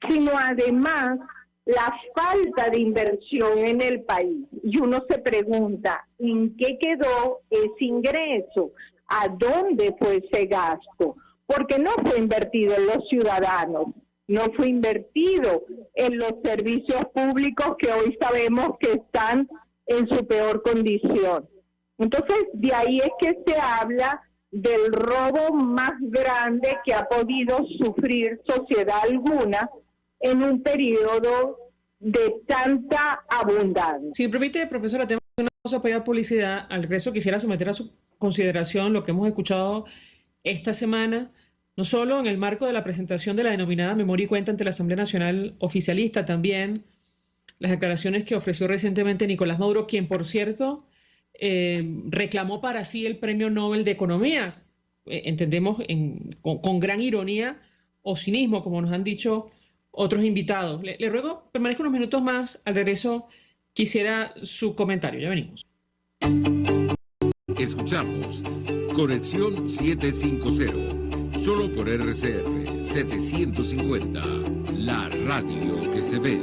sino además la falta de inversión en el país. Y uno se pregunta, ¿en qué quedó ese ingreso? ¿A dónde fue ese gasto? Porque no fue invertido en los ciudadanos, no fue invertido en los servicios públicos que hoy sabemos que están en su peor condición. Entonces, de ahí es que se habla del robo más grande que ha podido sufrir sociedad alguna en un periodo de tanta abundancia. Si me permite, profesora, tenemos una pausa para publicidad. Al regreso quisiera someter a su consideración lo que hemos escuchado esta semana, no solo en el marco de la presentación de la denominada Memoria y Cuenta ante la Asamblea Nacional Oficialista, también las declaraciones que ofreció recientemente Nicolás Maduro, quien, por cierto, reclamó para sí el Premio Nobel de Economía, entendemos con gran ironía o cinismo, como nos han dicho otros invitados. Le ruego permanezca unos minutos más. Al regreso quisiera su comentario. Ya venimos. Escuchamos Conexión 750, solo por RCR 750, la radio que se ve.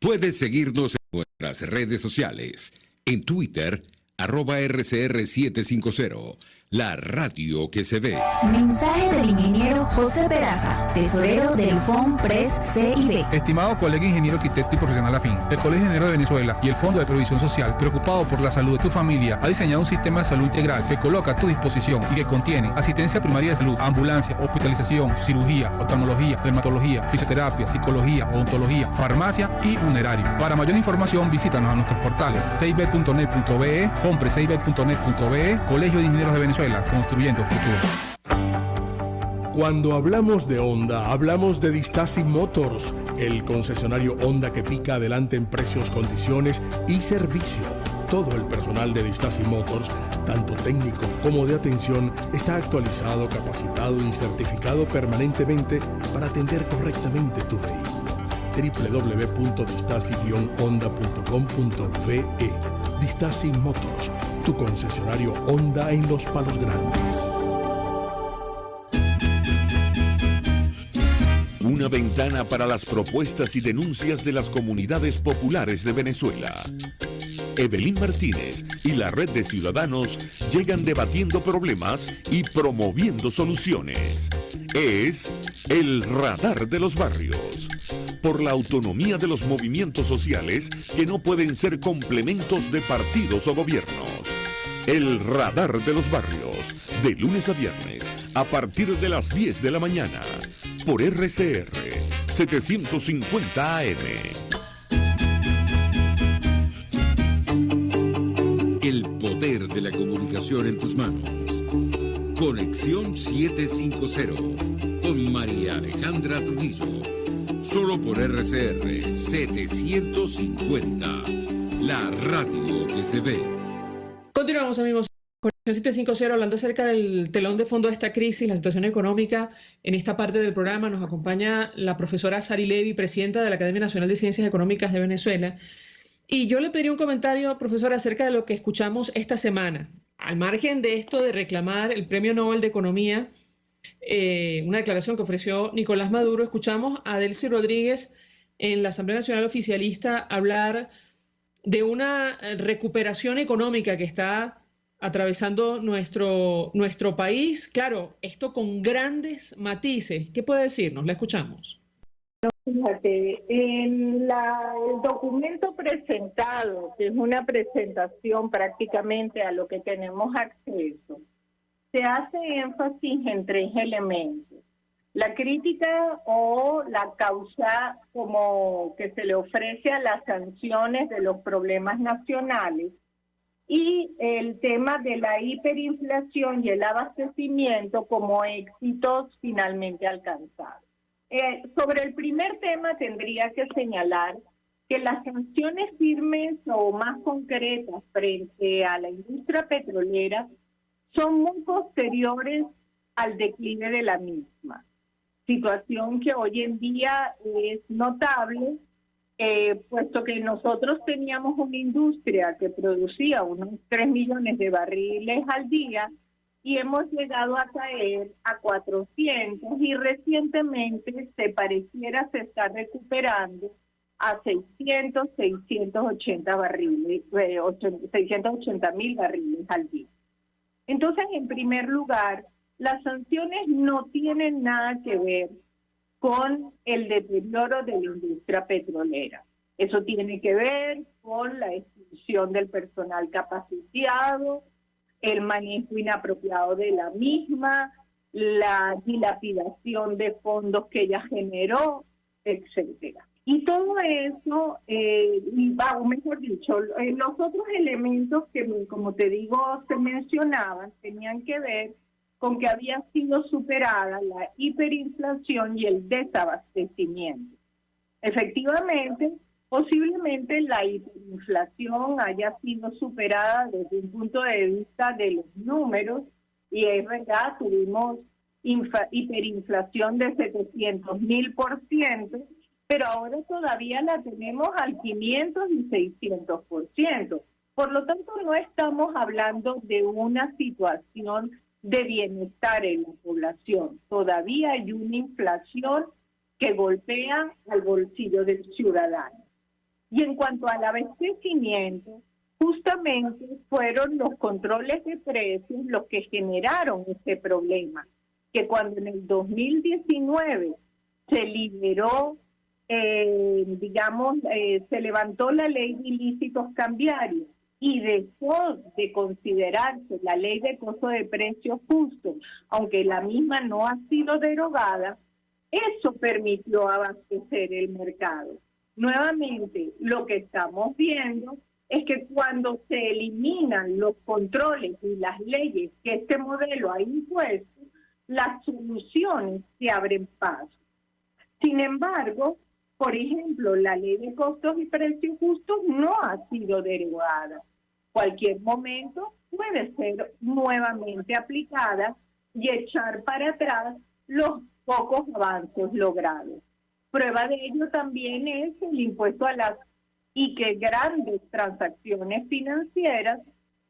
Puedes seguirnos en nuestras redes sociales. En Twitter, @RCR750, la radio que se ve. Mensaje del ingeniero José Peraza, tesorero del FONPRES CIB. Estimado colega ingeniero arquitecto y profesional afín, el Colegio de Ingenieros de Venezuela y el Fondo de Previsión Social, preocupado por la salud de tu familia, ha diseñado un sistema de salud integral que coloca a tu disposición y que contiene asistencia primaria de salud, ambulancia, hospitalización, cirugía, oftalmología, dermatología, fisioterapia, psicología, odontología, farmacia y funerario. Para mayor información, visítanos a nuestros portales cib.net.be, fonprescib.net.be, Colegio de Ingenieros de Venezuela, construyendo futuro. Cuando hablamos de Honda, hablamos de Distasi Motors, el concesionario Honda que pica adelante en precios, condiciones y servicio. Todo el personal de Distasi Motors, tanto técnico como de atención, está actualizado, capacitado y certificado permanentemente para atender correctamente tu vehículo. www.distasi-honda.com.ve. Distasi Motors, tu concesionario Honda en Los Palos Grandes. Una ventana para las propuestas y denuncias de las comunidades populares de Venezuela. Evelyn Martínez y la red de ciudadanos llegan debatiendo problemas y promoviendo soluciones. Es el Radar de los Barrios. Por la autonomía de los movimientos sociales que no pueden ser complementos de partidos o gobiernos. El Radar de los Barrios, de lunes a viernes, a partir de las 10 de la mañana, por RCR 750 AM. El poder de la comunicación en tus manos. Conexión 750 con María Alejandra Trujillo. Solo por RCR 750, la radio que se ve. Continuamos, amigos. Conexión 750, hablando acerca del telón de fondo de esta crisis, la situación económica. En esta parte del programa nos acompaña la profesora Sari Levy, presidenta de la Academia Nacional de Ciencias Económicas de Venezuela. Y yo le pediría un comentario, profesora, acerca de lo que escuchamos esta semana. Al margen de esto de reclamar el Premio Nobel de Economía, una declaración que ofreció Nicolás Maduro, escuchamos a Delcy Rodríguez en la Asamblea Nacional Oficialista hablar de una recuperación económica que está atravesando nuestro país. Claro, esto con grandes matices. ¿Qué puede decirnos? La escuchamos. Fíjate, en el documento presentado, que es una presentación prácticamente a lo que tenemos acceso, se hace énfasis en 3 elementos. La crítica o la causa como que se le ofrece a las sanciones de los problemas nacionales y el tema de la hiperinflación y el abastecimiento como éxitos finalmente alcanzados. Sobre el primer tema tendría que señalar que las sanciones firmes o más concretas frente a la industria petrolera son muy posteriores al declive de la misma, situación que hoy en día es notable, puesto que nosotros teníamos una industria que producía unos 3 millones de barriles al día y hemos llegado a caer a 400 y recientemente se pareciera se está recuperando a 680 barriles, 680.000 barriles al día. Entonces, en primer lugar, las sanciones no tienen nada que ver con el deterioro de la industria petrolera. Eso tiene que ver con la expulsión del personal capacitado, el manejo inapropiado de la misma, la dilapidación de fondos que ella generó, etcétera. Y todo eso, mejor dicho, los otros elementos que, como te digo, se mencionaban, tenían que ver con que había sido superada la hiperinflación y el desabastecimiento. Efectivamente, posiblemente la hiperinflación haya sido superada desde un punto de vista de los números, y es verdad, tuvimos hiperinflación de 700.000%, pero ahora todavía la tenemos al 500 y 600%. Por lo tanto, no estamos hablando de una situación de bienestar en la población. Todavía hay una inflación que golpea al bolsillo del ciudadano. Y en cuanto al abastecimiento, justamente justamente fueron los controles de precios los que generaron este problema, que cuando en el 2019 se liberó, se levantó la ley de ilícitos cambiarios y dejó de considerarse la ley de costo de precios justos, aunque la misma no ha sido derogada, eso permitió abastecer el mercado. Nuevamente, lo que estamos viendo es que cuando se eliminan los controles y las leyes que este modelo ha impuesto, las soluciones se abren paso. Sin embargo, por ejemplo, la ley de costos y precios justos no ha sido derogada. Cualquier momento puede ser nuevamente aplicada y echar para atrás los pocos avances logrados. Prueba de ello también es el impuesto a las grandes transacciones financieras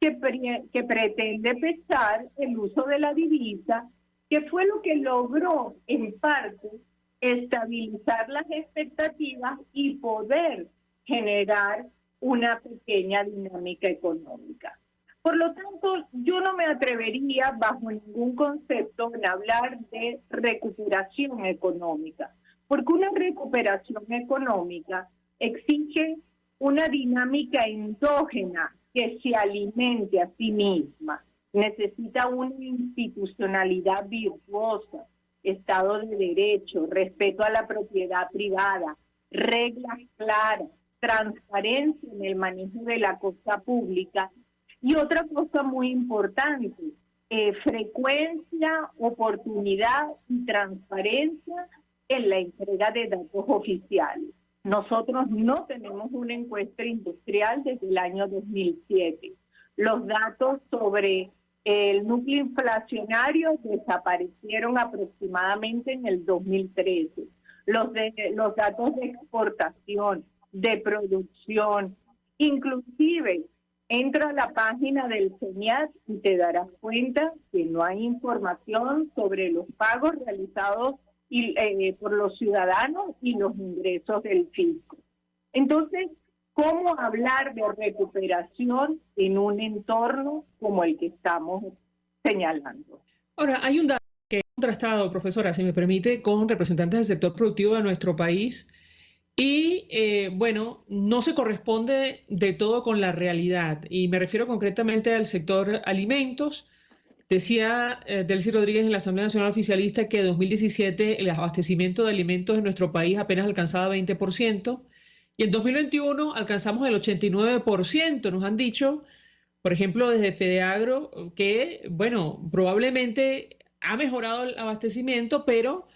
que pretende pesar el uso de la divisa, que fue lo que logró en parte estabilizar las expectativas y poder generar una pequeña dinámica económica. Por lo tanto, yo no me atrevería bajo ningún concepto en hablar de recuperación económica, porque una recuperación económica exige una dinámica endógena que se alimente a sí misma. Necesita una institucionalidad virtuosa, Estado de Derecho, respeto a la propiedad privada, reglas claras, transparencia en el manejo de la cosa pública y otra cosa muy importante, frecuencia, oportunidad y transparencia en la entrega de datos oficiales. Nosotros no tenemos una encuesta industrial desde el año 2007. Los datos sobre el núcleo inflacionario desaparecieron aproximadamente en el 2013. Los datos de exportación, de producción, inclusive entra a la página del CENIAT y te darás cuenta que no hay información sobre los pagos realizados por los ciudadanos y los ingresos del fisco. Entonces, ¿cómo hablar de recuperación en un entorno como el que estamos señalando? Ahora, hay un dato que he contrastado, profesora, si me permite, con representantes del sector productivo de nuestro país y, no se corresponde de todo con la realidad. Y me refiero concretamente al sector alimentos. Decía Delcy Rodríguez en la Asamblea Nacional Oficialista que en 2017 el abastecimiento de alimentos en nuestro país apenas alcanzaba 20%. Y en 2021 alcanzamos el 89%. Nos han dicho, por ejemplo, desde Fedeagro, que, probablemente ha mejorado el abastecimiento, pero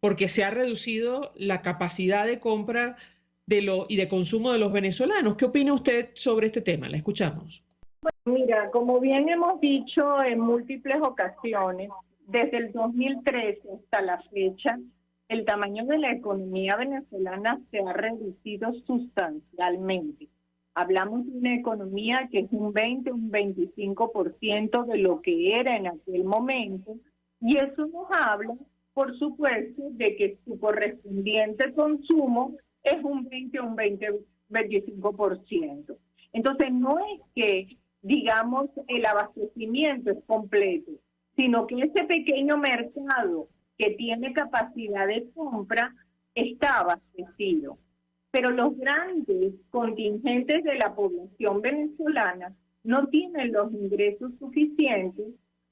porque se ha reducido la capacidad de compra y de consumo de los venezolanos. ¿Qué opina usted sobre este tema? La escuchamos. Mira, como bien hemos dicho en múltiples ocasiones, desde el 2013 hasta la fecha, el tamaño de la economía venezolana se ha reducido sustancialmente. Hablamos de una economía que es un 20, un 25% de lo que era en aquel momento, y eso nos habla, por supuesto, de que su correspondiente consumo es un 20, un 25%. Entonces, no es que, digamos, el abastecimiento es completo, sino que ese pequeño mercado que tiene capacidad de compra está abastecido. Pero los grandes contingentes de la población venezolana no tienen los ingresos suficientes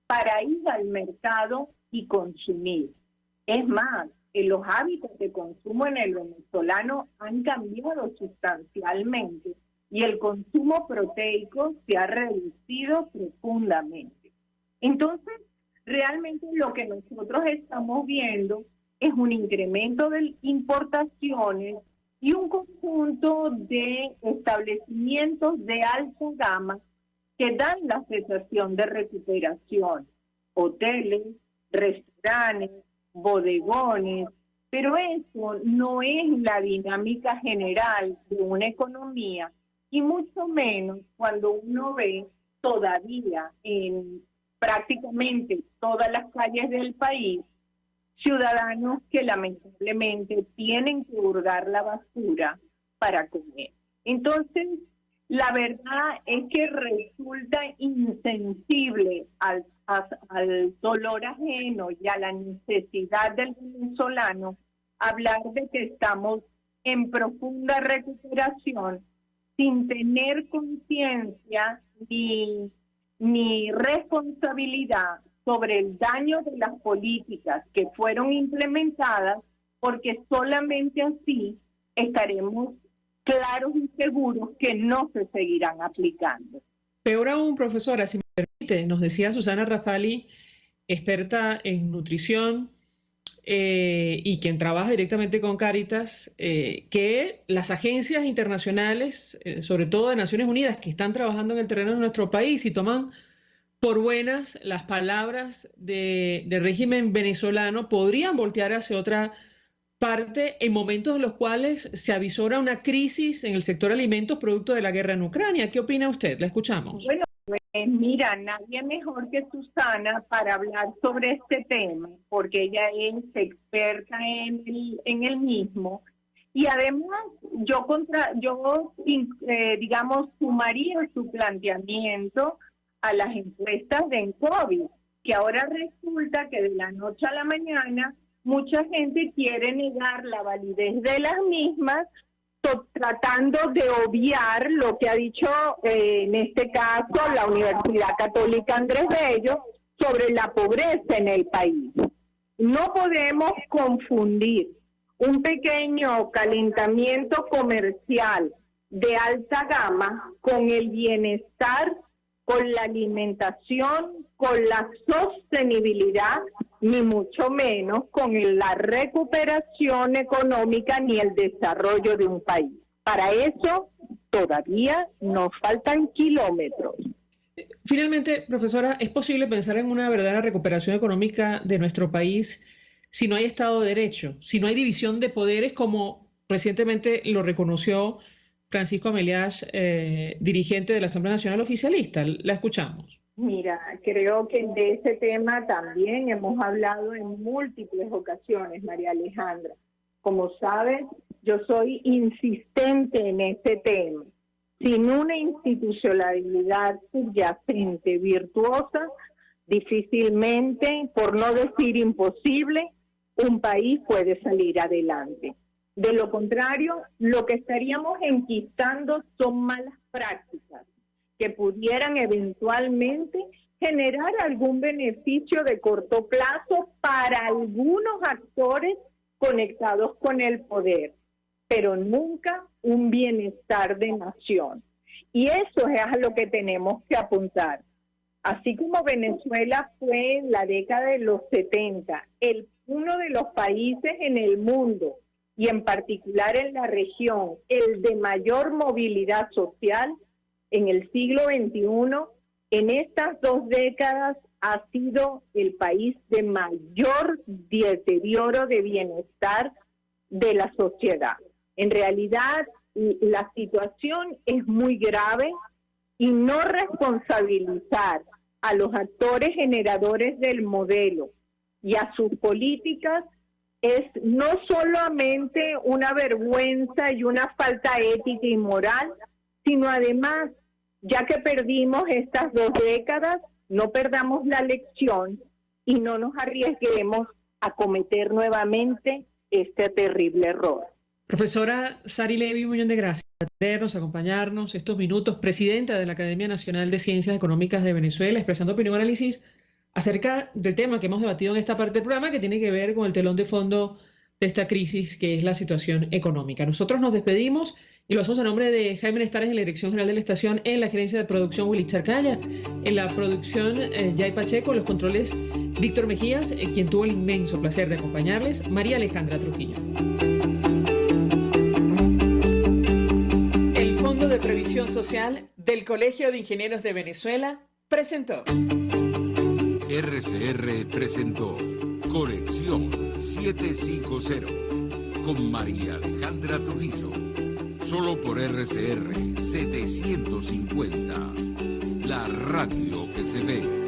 para ir al mercado y consumir. Es más, los hábitos de consumo en el venezolano han cambiado sustancialmente y el consumo proteico se ha reducido profundamente. Entonces, realmente lo que nosotros estamos viendo es un incremento de importaciones y un conjunto de establecimientos de alta gama que dan la sensación de recuperación. Hoteles, restaurantes, bodegones, pero eso no es la dinámica general de una economía y mucho menos cuando uno ve todavía en prácticamente todas las calles del país ciudadanos que lamentablemente tienen que hurgar la basura para comer. Entonces, La verdad es que resulta insensible al dolor ajeno y a la necesidad del venezolano hablar de que estamos en profunda recuperación sin tener conciencia ni responsabilidad sobre el daño de las políticas que fueron implementadas, porque solamente así estaremos claros y seguros que no se seguirán aplicando. Peor aún, profesora, si me permite, nos decía Susana Rafali, experta en nutrición y quien trabaja directamente con Cáritas, que las agencias internacionales, sobre todo de Naciones Unidas, que están trabajando en el terreno de nuestro país y toman por buenas las palabras del régimen venezolano, podrían voltear hacia otra parte en momentos en los cuales se avisora una crisis en el sector alimentos producto de la guerra en Ucrania. ¿Qué opina usted? La escuchamos. Bueno, mira, nadie mejor que Susana para hablar sobre este tema, porque ella es experta en el mismo. Y además, digamos, sumaría su planteamiento a las encuestas de COVID, que ahora resulta que de la noche a la mañana mucha gente quiere negar la validez de las mismas, tratando de obviar lo que ha dicho en este caso la Universidad Católica Andrés Bello sobre la pobreza en el país. No podemos confundir un pequeño calentamiento comercial de alta gama con el bienestar, con la alimentación, con la sostenibilidad, ni mucho menos con la recuperación económica ni el desarrollo de un país. Para eso todavía nos faltan kilómetros. Finalmente, profesora, ¿es posible pensar en una verdadera recuperación económica de nuestro país si no hay Estado de Derecho, si no hay división de poderes, como recientemente lo reconoció Francisco Ameliash, dirigente de la Asamblea Nacional Oficialista? La escuchamos. Mira, creo que de ese tema también hemos hablado en múltiples ocasiones, María Alejandra. Como sabes, yo soy insistente en este tema. Sin una institucionalidad subyacente virtuosa, difícilmente, por no decir imposible, un país puede salir adelante. De lo contrario, lo que estaríamos enquistando son malas prácticas que pudieran eventualmente generar algún beneficio de corto plazo para algunos actores conectados con el poder, pero nunca un bienestar de nación. Y eso es a lo que tenemos que apuntar. Así como Venezuela fue en la década de los 70 uno de los países en el mundo, y en particular en la región, el de mayor movilidad social, en el siglo XXI, en estas 2 décadas ha sido el país de mayor deterioro de bienestar de la sociedad. En realidad, la situación es muy grave y no responsabilizar a los actores generadores del modelo y a sus políticas es no solamente una vergüenza y una falta ética y moral, sino además, ya que perdimos estas 2 décadas, no perdamos la lección y no nos arriesguemos a cometer nuevamente este terrible error. Profesora Sari Levy, un millón de gracias por atendernos, acompañarnos estos minutos, presidenta de la Academia Nacional de Ciencias Económicas de Venezuela, expresando opinión y análisis acerca del tema que hemos debatido en esta parte del programa, que tiene que ver con el telón de fondo de esta crisis, que es la situación económica. Nosotros nos despedimos y lo hacemos a nombre de Jaime Nestares en la Dirección General de la Estación, en la gerencia de producción Willy Charcaya, en la producción Jay Pacheco, los controles Víctor Mejías, quien tuvo el inmenso placer de acompañarles, María Alejandra Trujillo. El Fondo de Previsión Social del Colegio de Ingenieros de Venezuela presentó. RCR presentó Conexión 750 con María Alejandra Trujillo. Solo por RCR 750, la radio que se ve.